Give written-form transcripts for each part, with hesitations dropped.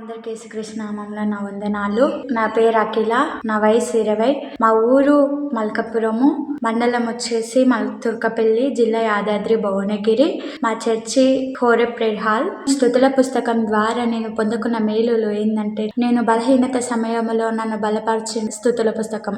అందరికీ యేసుక్రీస్తు నామములో నా వందనాలు. నా పేరు అఖిల, నా వయసు 20. మా ఊరు మల్కాపురము, మండలం వచ్చేసి తుర్కపల్లి, జిల్లా యాదాద్రి భువనగిరి. మా చర్చి హోరేబ్ ప్రేయర్ హాల్. స్తుతుల పుస్తకం ద్వారా నేను పొందుకున్న మేలులు ఏంటంటే, నేను బలహీనత సమయంలో నన్ను బలపరిచిన స్తుతుల పుస్తకం.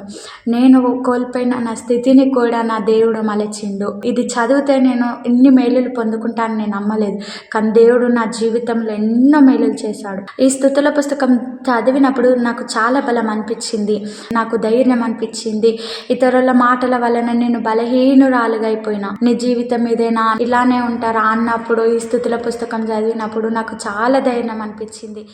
నేను కోల్పోయిన నా స్థితిని కూడా నా దేవుడు మలచిండు. ఇది చదివితే నేను ఇన్ని మేలులు పొందుకుంటానని నేను నమ్మలేదు, కానీ దేవుడు నా జీవితంలో ఎన్నో మేలులు చేశాడు. ఈ స్తుతుల పుస్తకం చదివినప్పుడు నాకు చాలా బలం అనిపించింది, నాకు ధైర్యం అనిపించింది. ఇతరుల మాటల వలన నేను బలహీనురాలుగా అయిపోయినా, నీ జీవితం ఇదేనా, ఇలానే ఉంటారా అన్నప్పుడు ఈ స్తుతుల పుస్తకం చదివినప్పుడు నాకు చాలా ధైర్యం అనిపించింది.